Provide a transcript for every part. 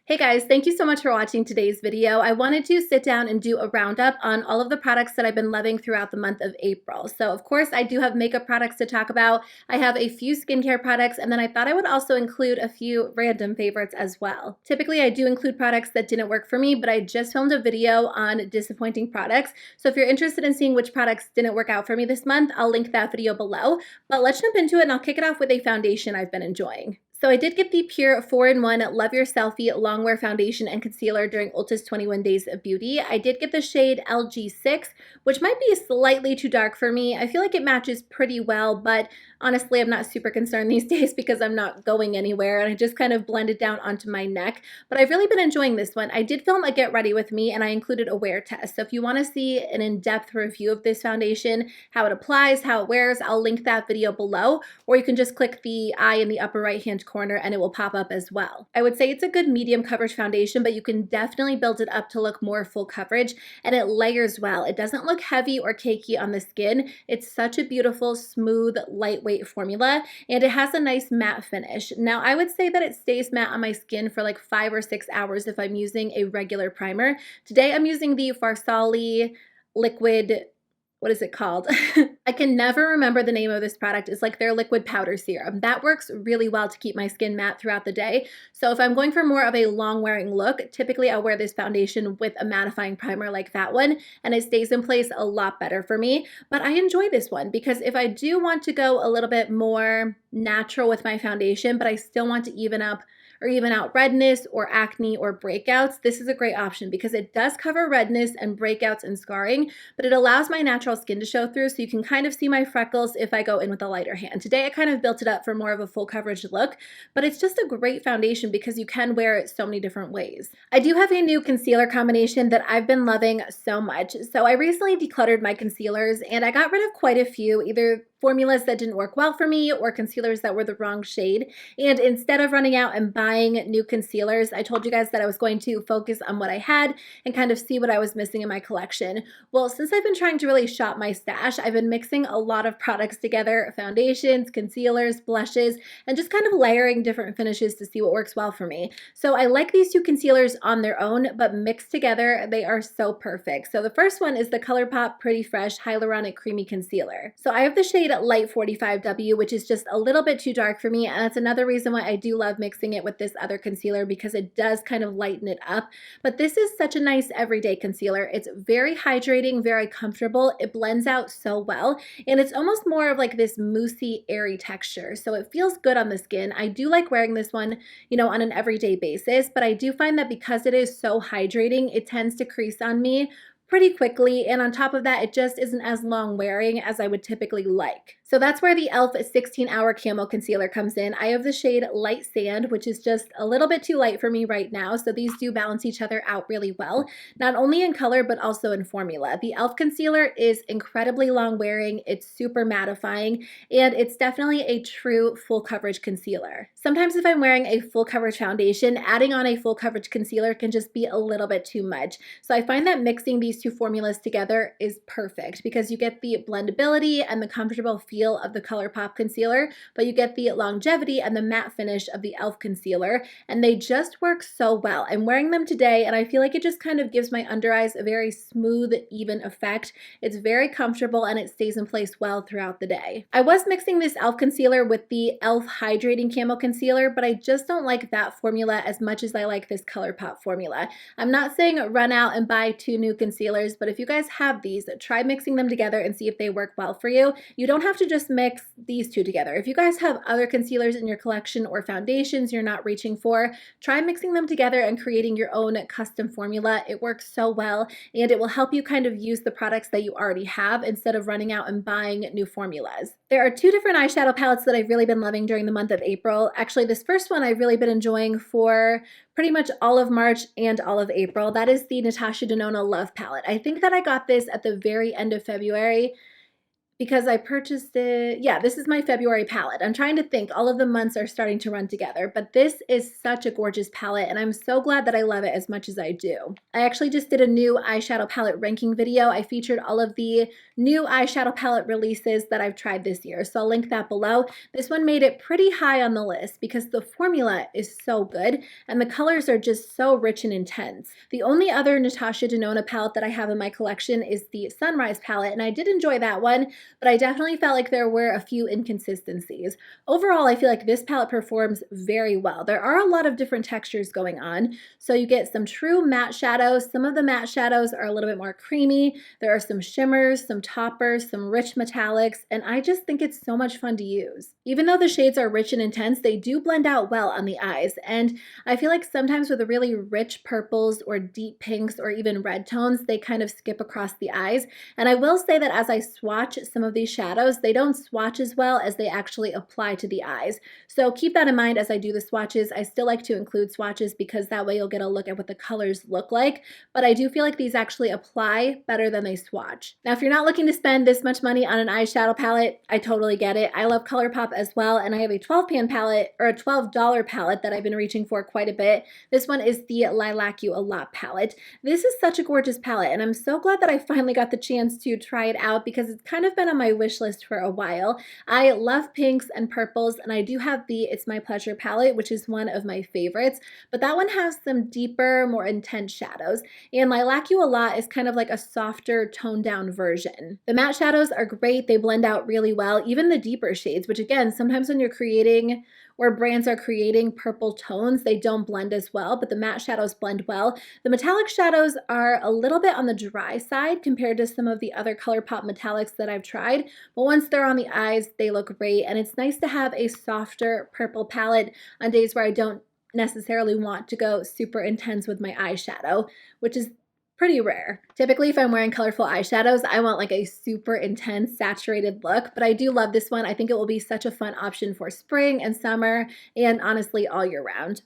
Hey guys, thank you so much for watching today's video. I wanted to sit down and do a roundup on all of the products that I've been loving throughout the month of April. So of course I do have makeup products to talk about. I have a few skincare products, and then I thought I would also include a few random favorites as well. Typically I do include products that didn't work for me, but I just filmed a video on disappointing products. So if you're interested in seeing which products didn't work out for me this month, I'll link that video below. But let's jump into it, and I'll kick it off with a foundation I've been enjoying. So I did get the Pur 4-in-1 Love Your Selfie Longwear Foundation and Concealer during Ulta's 21 Days of Beauty. I did get the shade LG6, which might be slightly too dark for me. I feel like it matches pretty well, but honestly, I'm not super concerned these days because I'm not going anywhere, and I just kind of blended down onto my neck. But I've really been enjoying this one. I did film a Get Ready With Me, and I included a wear test. So if you want to see an in-depth review of this foundation, how it applies, how it wears, I'll link that video below, or you can just click the eye in the upper right-hand corner and it will pop up as well. I would say it's a good medium coverage foundation, but you can definitely build it up to look more full coverage, and it layers well. It doesn't look heavy or cakey on the skin. It's such a beautiful, smooth, lightweight formula, and it has a nice matte finish. Now, I would say that it stays matte on my skin for like 5 or 6 hours if I'm using a regular primer. Today, I'm using the Farsali liquid, what is it called? I can never remember the name of this product. It's like their liquid powder serum. That works really well to keep my skin matte throughout the day. So if I'm going for more of a long wearing look, typically I'll wear this foundation with a mattifying primer like that one, and it stays in place a lot better for me. But I enjoy this one because if I do want to go a little bit more natural with my foundation, but I still want to even out redness or acne or breakouts, this is a great option because it does cover redness and breakouts and scarring, but it allows my natural skin to show through, so you can kind of see my freckles if I go in with a lighter hand. Today I kind of built it up for more of a full coverage look, but it's just a great foundation because you can wear it so many different ways. I do have a new concealer combination that I've been loving so much. So I recently decluttered my concealers, and I got rid of quite a few, either formulas that didn't work well for me or concealers that were the wrong shade. And instead of running out and buying new concealers, I told you guys that I was going to focus on what I had and kind of see what I was missing in my collection. Well, since I've been trying to really shop my stash, I've been mixing a lot of products together, foundations, concealers, blushes, and just kind of layering different finishes to see what works well for me. So I like these two concealers on their own, but mixed together, they are so perfect. So the first one is the ColourPop Pretty Fresh Hyaluronic Creamy Concealer. So I have the shade Light 45W, which is just a little bit too dark for me, and that's another reason why I do love mixing it with this other concealer because it does kind of lighten it up. But this is such a nice everyday concealer. It's very hydrating, very comfortable. It blends out so well, and it's almost more of like this moussey, airy texture. So it feels good on the skin. I do like wearing this one, on an everyday basis, but I do find that because it is so hydrating, it tends to crease on me pretty quickly, and on top of that, it just isn't as long wearing as I would typically like. So that's where the e.l.f. 16-Hour Camo Concealer comes in. I have the shade Light Sand, which is just a little bit too light for me right now, so these do balance each other out really well, not only in color but also in formula. The e.l.f. concealer is incredibly long wearing, it's super mattifying, and it's definitely a true full coverage concealer. Sometimes if I'm wearing a full coverage foundation, adding on a full coverage concealer can just be a little bit too much. So I find that mixing these two formulas together is perfect because you get the blendability and the comfortable feel of the ColourPop concealer, but you get the longevity and the matte finish of the e.l.f. concealer, and they just work so well. I'm wearing them today, and I feel like it just kind of gives my under eyes a very smooth, even effect. It's very comfortable, and it stays in place well throughout the day. I was mixing this e.l.f. concealer with the e.l.f. Hydrating Camo Concealer, but I just don't like that formula as much as I like this ColourPop formula. I'm not saying run out and buy 2 new concealers, but if you guys have these, try mixing them together and see if they work well for you. You don't have to just mix these two together. If you guys have other concealers in your collection or foundations you're not reaching for, try mixing them together and creating your own custom formula. It works so well, and it will help you kind of use the products that you already have instead of running out and buying new formulas. There are 2 different eyeshadow palettes that I've really been loving during the month of April. Actually, this first one I've really been enjoying for pretty much all of March and all of April. That is the Natasha Denona Love Palette. I think that I got this at the very end of February. because I purchased it. Yeah, this is my February palette. I'm trying to think. All of the months are starting to run together, but this is such a gorgeous palette, and I'm so glad that I love it as much as I do. I actually just did a new eyeshadow palette ranking video. I featured all of the new eyeshadow palette releases that I've tried this year, so I'll link that below. This one made it pretty high on the list because the formula is so good, and the colors are just so rich and intense. The only other Natasha Denona palette that I have in my collection is the Sunrise palette, and I did enjoy that one, but I definitely felt like there were a few inconsistencies. Overall, I feel like this palette performs very well. There are a lot of different textures going on, so you get some true matte shadows. Some of the matte shadows are a little bit more creamy. There are some shimmers, some toppers, some rich metallics, and I just think it's so much fun to use. Even though the shades are rich and intense, they do blend out well on the eyes, and I feel like sometimes with the really rich purples or deep pinks or even red tones, they kind of skip across the eyes. And I will say that as I swatch some of these shadows, they don't swatch as well as they actually apply to the eyes. So keep that in mind as I do the swatches. I still like to include swatches because that way you'll get a look at what the colors look like, but I do feel like these actually apply better than they swatch. Now, if you're not looking to spend this much money on an eyeshadow palette, I totally get it. I love ColourPop as well, and I have a 12-pan palette, or a $12 palette that I've been reaching for quite a bit. This one is the Lilac You a Lot palette. This is such a gorgeous palette, and I'm so glad that I finally got the chance to try it out because it's kind of been on my wish list for a while. I love pinks and purples, and I do have the It's My Pleasure palette, which is one of my favorites, but that one has some deeper, more intense shadows, and Lilac You a Lot is kind of like a softer, toned down version. The matte shadows are great. They blend out really well, even the deeper shades, which again, sometimes when you're creating or brands are creating purple tones, they don't blend as well, but the matte shadows blend well. The metallic shadows are a little bit on the dry side compared to some of the other ColourPop metallics that I've tried, but once they're on the eyes, they look great, and it's nice to have a softer purple palette on days where I don't necessarily want to go super intense with my eyeshadow, which is pretty rare. Typically, if I'm wearing colorful eyeshadows, I want like a super intense saturated look, but I do love this one. I think it will be such a fun option for spring and summer, and honestly, all year round.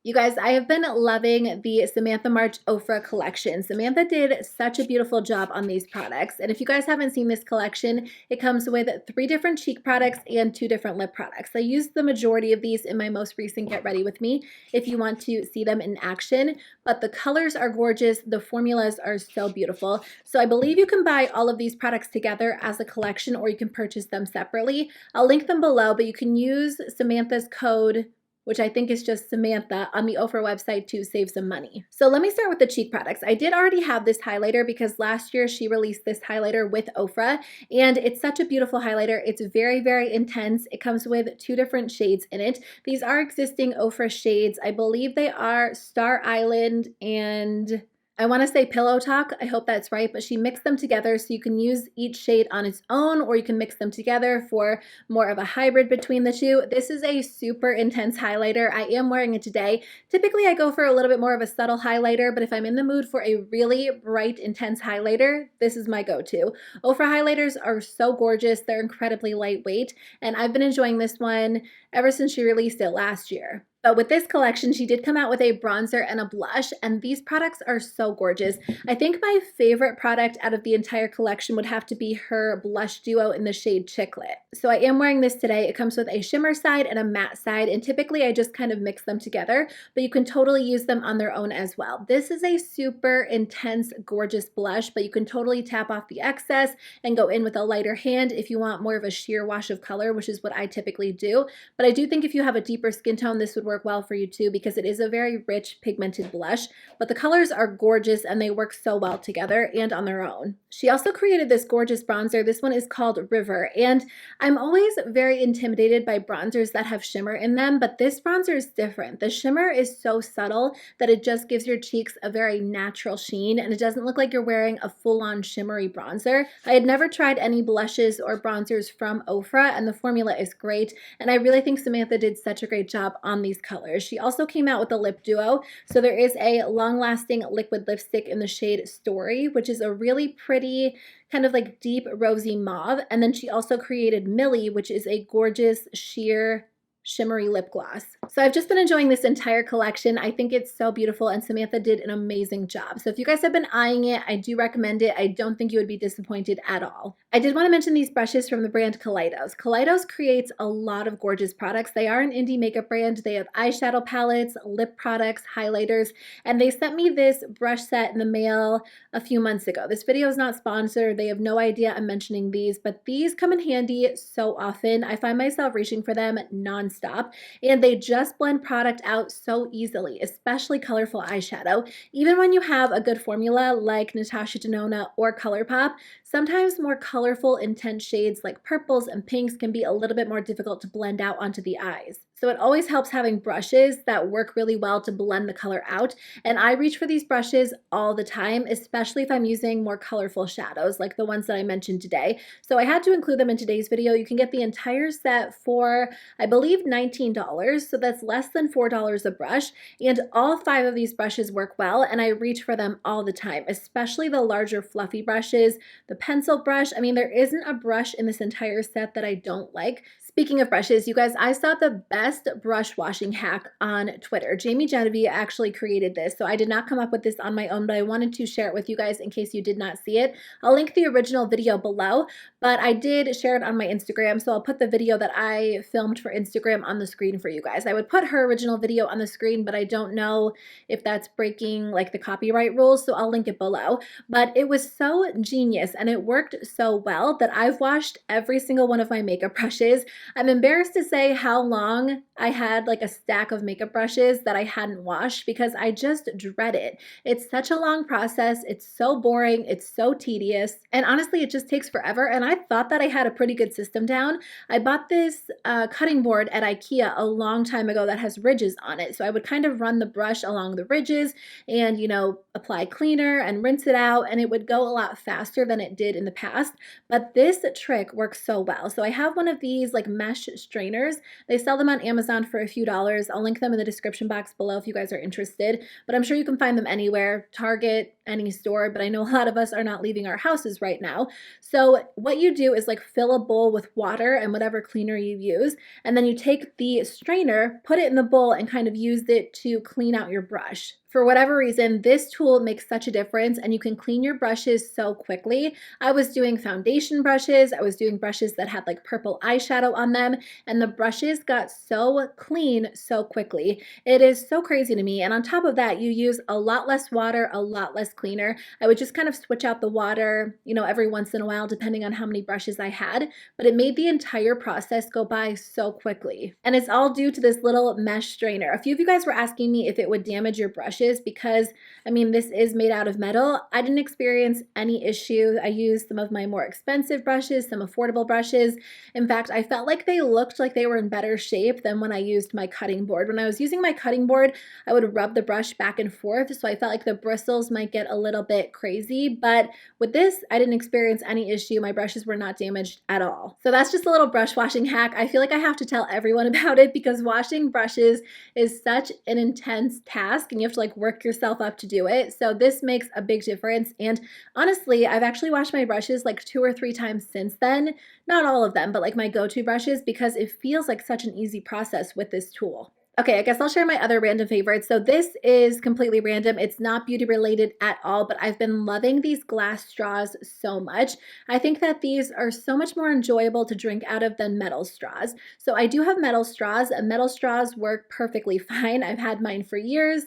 You guys, I have been loving the Samantha March Ofra collection. Samantha did such a beautiful job on these products. And if you guys haven't seen this collection, it comes with 3 different cheek products and 2 different lip products. I used the majority of these in my most recent Get Ready With Me if you want to see them in action. But the colors are gorgeous. The formulas are so beautiful. So I believe you can buy all of these products together as a collection, or you can purchase them separately. I'll link them below, but you can use Samantha's code, which I think is just Samantha, on the Ofra website to save some money. So let me start with the cheek products. I did already have this highlighter because last year she released this highlighter with Ofra, and it's such a beautiful highlighter. It's very, very intense. It comes with 2 different shades in it. These are existing Ofra shades. I believe they are Star Island and I want to say Pillow Talk. I hope that's right, but she mixed them together so you can use each shade on its own, or you can mix them together for more of a hybrid between the two. This is a super intense highlighter. I am wearing it today. Typically, I go for a little bit more of a subtle highlighter, but if I'm in the mood for a really bright, intense highlighter, this is my go-to. Ofra highlighters are so gorgeous. They're incredibly lightweight, and I've been enjoying this one ever since she released it last year. But with this collection, she did come out with a bronzer and a blush, and these products are so gorgeous. I think my favorite product out of the entire collection would have to be her blush duo in the shade Chicklet. So I am wearing this today. It comes with a shimmer side and a matte side, and typically I just kind of mix them together, but you can totally use them on their own as well. This is a super intense, gorgeous blush, but you can totally tap off the excess and go in with a lighter hand if you want more of a sheer wash of color, which is what I typically do. But I do think if you have a deeper skin tone, this would work well for you too, because it is a very rich pigmented blush, but the colors are gorgeous and they work so well together and on their own. She also created this gorgeous bronzer. This one is called River, and I'm always very intimidated by bronzers that have shimmer in them, but this bronzer is different. The shimmer is so subtle that it just gives your cheeks a very natural sheen, and it doesn't look like you're wearing a full-on shimmery bronzer. I had never tried any blushes or bronzers from Ofra, and the formula is great, and I really think Samantha did such a great job on these colors. She also came out with a lip duo. So there is a long-lasting liquid lipstick in the shade Story, which is a really pretty kind of like deep rosy mauve. And then she also created Millie, which is a gorgeous sheer shimmery lip gloss. So I've just been enjoying this entire collection. I think it's so beautiful, and Samantha did an amazing job. So if you guys have been eyeing it, I do recommend it. I don't think you would be disappointed at all. I did want to mention these brushes from the brand KALEIDOS. KALEIDOS creates a lot of gorgeous products. They are an indie makeup brand. They have eyeshadow palettes, lip products, highlighters, and they sent me this brush set in the mail a few months ago. This video is not sponsored. They have no idea I'm mentioning these, but these come in handy so often. I find myself reaching for them nonstop, and they just blend product out so easily, especially colorful eyeshadow. Even when you have a good formula like Natasha, Denona, or ColourPop, sometimes more colorful, intense shades like purples and pinks can be a little bit more difficult to blend out onto the eyes. So it always helps having brushes that work really well to blend the color out. And I reach for these brushes all the time, especially if I'm using more colorful shadows like the ones that I mentioned today. So I had to include them in today's video. You can get the entire set for, I believe, $19. So that's less than $4 a brush. And all 5 of these brushes work well, and I reach for them all the time, especially the larger fluffy brushes, the pencil brush. I mean, there isn't a brush in this entire set that I don't like. Speaking of brushes, you guys, I saw the best brush washing hack on Twitter. Jamie Genevieve actually created this, so I did not come up with this on my own, but I wanted to share it with you guys in case you did not see it. I'll link the original video below, but I did share it on my Instagram, so I'll put the video that I filmed for Instagram on the screen for you guys. I would put her original video on the screen, but I don't know if that's breaking like the copyright rules, so I'll link it below. But it was so genius, and it worked so well that I've washed every single one of my makeup brushes. I'm embarrassed to say how long I had like a stack of makeup brushes that I hadn't washed because I just dread it. It's such a long process. It's so boring. It's so tedious. And honestly, it just takes forever. And I thought that I had a pretty good system down. I bought this cutting board at IKEA a long time ago that has ridges on it. So I would kind of run the brush along the ridges and, you know, apply cleaner and rinse it out. And it would go a lot faster than it did in the past. But this trick works so well. So I have one of these like mesh strainers. They sell them on Amazon for a few dollars. I'll link them in the description box below if you guys are interested, but I'm sure you can find them anywhere, Target, any store, but I know a lot of us are not leaving our houses right now. So what you do is like fill a bowl with water and whatever cleaner you use, and then you take the strainer, put it in the bowl, and kind of use it to clean out your brush. For whatever reason, this tool makes such a difference, and you can clean your brushes so quickly. I was doing foundation brushes, I was doing brushes that had like purple eyeshadow on them, and the brushes got so clean so quickly. It is so crazy to me. And on top of that, you use a lot less water, a lot less cleaner. I would just kind of switch out the water, you know, every once in a while, depending on how many brushes I had, but it made the entire process go by so quickly. And it's all due to this little mesh strainer. A few of you guys were asking me if it would damage your brush because, I mean, this is made out of metal. I didn't experience any issue. I used some of my more expensive brushes, some affordable brushes. In fact, I felt like they looked like they were in better shape than when I used my cutting board. When I was using my cutting board, I would rub the brush back and forth, so I felt like the bristles might get a little bit crazy, but with this, I didn't experience any issue. My brushes were not damaged at all. So that's just a little brush washing hack. I feel like I have to tell everyone about it because washing brushes is such an intense task, and you have to like work yourself up to do it. So this makes a big difference. And honestly, I've actually washed my brushes like 2 or 3 times since then. Not all of them, but like my go-to brushes, because it feels like such an easy process with this tool. Okay, I guess I'll share my other random favorites. So this is completely random. It's not beauty related at all, but I've been loving these glass straws so much. I think that these are so much more enjoyable to drink out of than metal straws. So I do have metal straws, and metal straws work perfectly fine. I've had mine for years.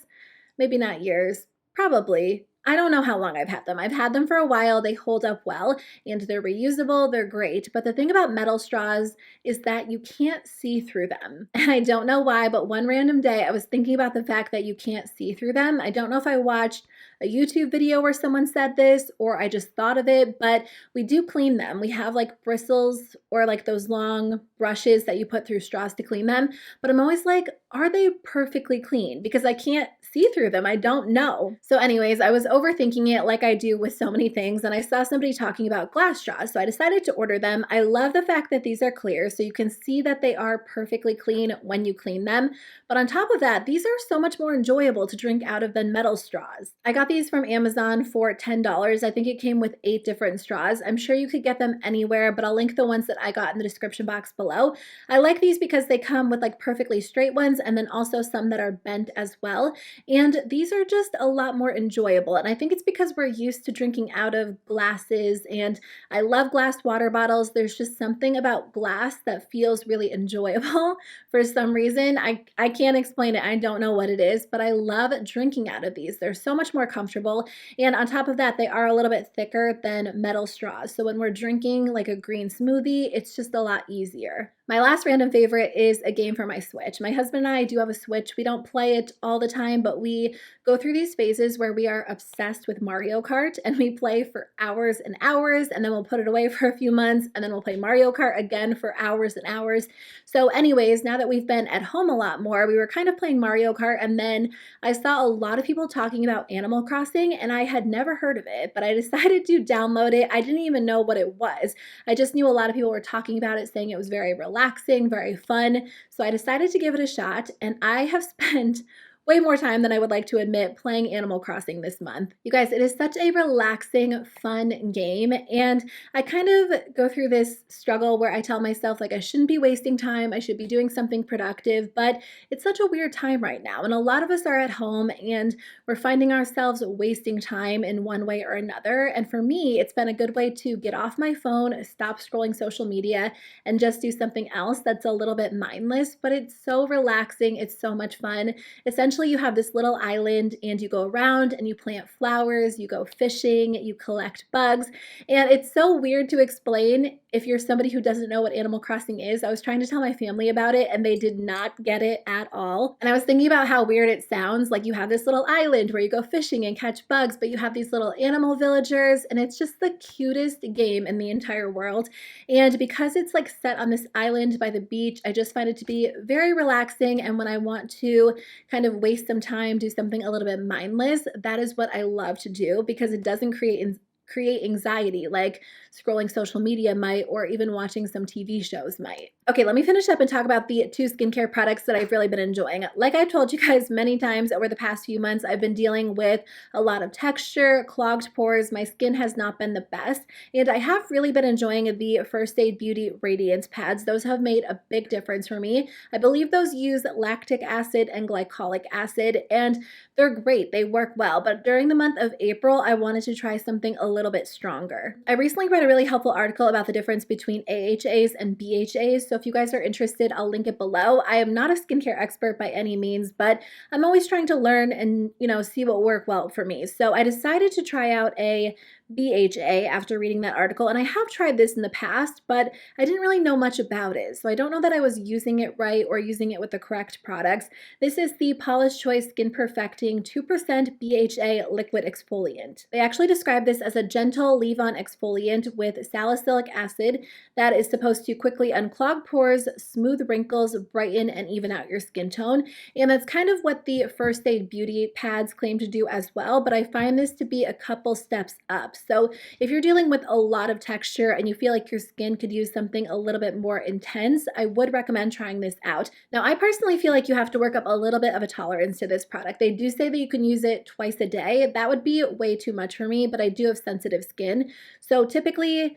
Maybe not years, probably. I don't know how long I've had them. I've had them for a while. They hold up well, and they're reusable. They're great. But the thing about metal straws is that you can't see through them. And I don't know why, but one random day I was thinking about the fact that you can't see through them. I don't know if I watched a YouTube video where someone said this or I just thought of it, but we do clean them. We have like bristles or like those long brushes that you put through straws to clean them. But I'm always like, are they perfectly clean? Because I can't see through them. I don't know. So anyways, I was overthinking it like I do with so many things, and I saw somebody talking about glass straws, so I decided to order them. I love the fact that these are clear, so you can see that they are perfectly clean when you clean them. But on top of that, these are so much more enjoyable to drink out of than metal straws. I got these from Amazon for $10. I think it came with 8 different straws. I'm sure you could get them anywhere, but I'll link the ones that I got in the description box below. I like these because they come with like perfectly straight ones and then also some that are bent as well. And these are just a lot more enjoyable. And I think it's because we're used to drinking out of glasses, and I love glass water bottles. There's just something about glass that feels really enjoyable for some reason. I can't explain it. I don't know what it is, but I love drinking out of these. They're so much more comfortable. And on top of that, they are a little bit thicker than metal straws. So when we're drinking like a green smoothie, it's just a lot easier. My last random favorite is a game for my Switch. My husband and I do have a Switch. We don't play it all the time, but we go through these phases where we are obsessed with Mario Kart, and we play for hours and hours, and then we'll put it away for a few months, and then we'll play Mario Kart again for hours and hours. So anyways, now that we've been at home a lot more, we were kind of playing Mario Kart, and then I saw a lot of people talking about Animal Crossing, and I had never heard of it, but I decided to download it. I didn't even know what it was. I just knew a lot of people were talking about it, saying it was very relaxing, very fun. So I decided to give it a shot, and I have spent way more time than I would like to admit playing Animal Crossing this month. You guys, it is such a relaxing, fun game, and I kind of go through this struggle where I tell myself like I shouldn't be wasting time, I should be doing something productive, but it's such a weird time right now, and a lot of us are at home and we're finding ourselves wasting time in one way or another. And for me, it's been a good way to get off my phone, stop scrolling social media, and just do something else that's a little bit mindless, but it's so relaxing, it's so much fun. Essentially, you have this little island and you go around and you plant flowers, you go fishing, you collect bugs, and it's so weird to explain if you're somebody who doesn't know what Animal Crossing is. I was trying to tell my family about it and they did not get it at all. And I was thinking about how weird it sounds, like you have this little island where you go fishing and catch bugs, but you have these little animal villagers, and it's just the cutest game in the entire world. And because it's like set on this island by the beach, I just find it to be very relaxing, and when I want to kind of waste some time, do something a little bit mindless, that is what I love to do because it doesn't create anxiety like scrolling social media might, or even watching some TV shows might. Okay, let me finish up and talk about the 2 skincare products that I've really been enjoying. Like I've told you guys many times over the past few months, I've been dealing with a lot of texture, clogged pores. My skin has not been the best, and I have really been enjoying the First Aid Beauty Radiance pads. Those have made a big difference for me. I believe those use lactic acid and glycolic acid, and they're great. They work well, but during the month of April, I wanted to try something a little bit stronger. I recently read a really helpful article about the difference between AHAs and BHAs, so if you guys are interested, I'll link it below. I am not a skincare expert by any means, but I'm always trying to learn and, see what worked well for me. So I decided to try out a BHA after reading that article, and I have tried this in the past, but I didn't really know much about it, so I don't know that I was using it right or using it with the correct products. This is the Paula's Choice Skin Perfecting 2% BHA Liquid Exfoliant. They actually describe this as a gentle leave-on exfoliant with salicylic acid that is supposed to quickly unclog pores, smooth wrinkles, brighten, and even out your skin tone, and that's kind of what the First Aid Beauty pads claim to do as well, but I find this to be a couple steps up. So if you're dealing with a lot of texture and you feel like your skin could use something a little bit more intense, I would recommend trying this out. Now, I personally feel like you have to work up a little bit of a tolerance to this product. They do say that you can use it twice a day. That would be way too much for me, but I do have sensitive skin. So typically,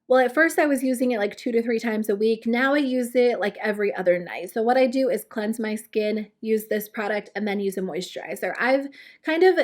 well, at first I was using it like 2 to 3 times a week. Now I use it like every other night. So what I do is cleanse my skin, use this product, and then use a moisturizer. I've kind of,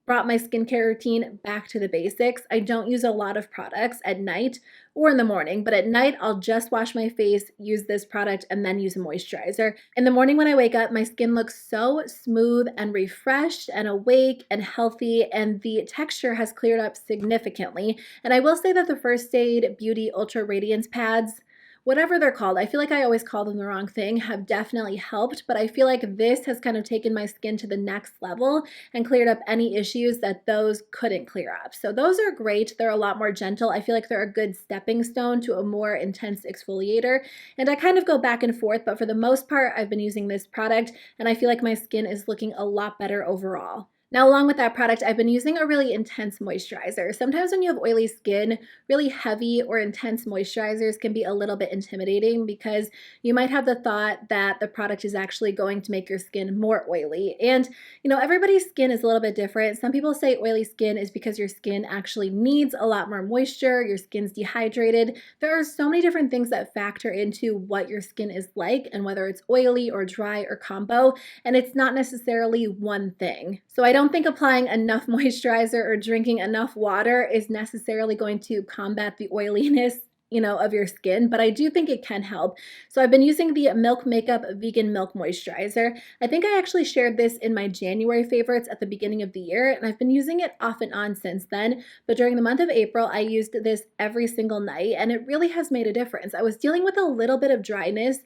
brought my skincare routine back to the basics. I don't use a lot of products at night or in the morning, but at night I'll just wash my face, use this product, and then use a moisturizer. In the morning when I wake up, my skin looks so smooth and refreshed and awake and healthy, and the texture has cleared up significantly. And I will say that the First Aid Beauty Ultra Radiance pads, whatever they're called. I feel like I always call them the wrong thing, have definitely helped, but I feel like this has kind of taken my skin to the next level and cleared up any issues that those couldn't clear up. So those are great. They're a lot more gentle. I feel like they're a good stepping stone to a more intense exfoliator. And I kind of go back and forth, but for the most part, I've been using this product and I feel like my skin is looking a lot better overall. Now, along with that product, I've been using a really intense moisturizer. Sometimes when you have oily skin, really heavy or intense moisturizers can be a little bit intimidating because you might have the thought that the product is actually going to make your skin more oily. And, everybody's skin is a little bit different. Some people say oily skin is because your skin actually needs a lot more moisture, your skin's dehydrated. There are so many different things that factor into what your skin is like and whether it's oily or dry or combo, and it's not necessarily one thing. So I don't think applying enough moisturizer or drinking enough water is necessarily going to combat the oiliness of your skin, but I do think it can help. So I've been using the Milk Makeup Vegan Milk Moisturizer. I think I actually shared this in my January favorites at the beginning of the year, and I've been using it off and on since then, but during the month of April, I used this every single night, and it really has made a difference. I was dealing with a little bit of dryness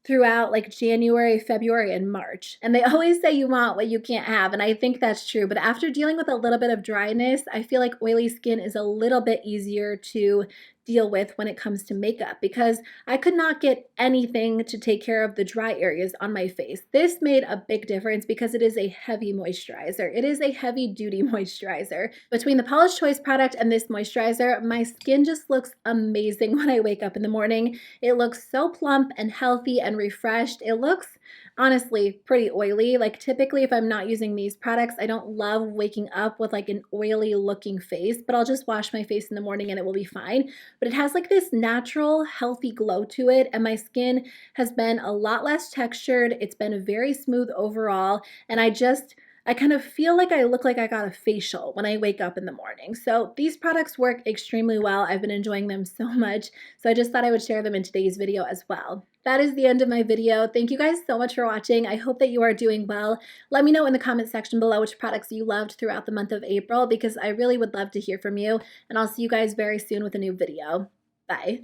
throughout like January, February, and March. And they always say you want what you can't have, and I think that's true. But after dealing with a little bit of dryness, I feel like oily skin is a little bit easier to deal with when it comes to makeup because I could not get anything to take care of the dry areas on my face. This made a big difference because it is a heavy moisturizer. It is a heavy duty moisturizer. Between the Paula's Choice product and this moisturizer, my skin just looks amazing when I wake up in the morning. It looks so plump and healthy and refreshed. It looks honestly pretty oily. Like typically if I'm not using these products, I don't love waking up with like an oily looking face, but I'll just wash my face in the morning and it will be fine. But it has like this natural healthy glow to it, and my skin has been a lot less textured. It's been very smooth overall, and I kind of feel like I look like I got a facial when I wake up in the morning. So these products work extremely well. I've been enjoying them so much. So I just thought I would share them in today's video as well. That is the end of my video. Thank you guys so much for watching. I hope that you are doing well. Let me know in the comment section below which products you loved throughout the month of April because I really would love to hear from you. And I'll see you guys very soon with a new video. Bye.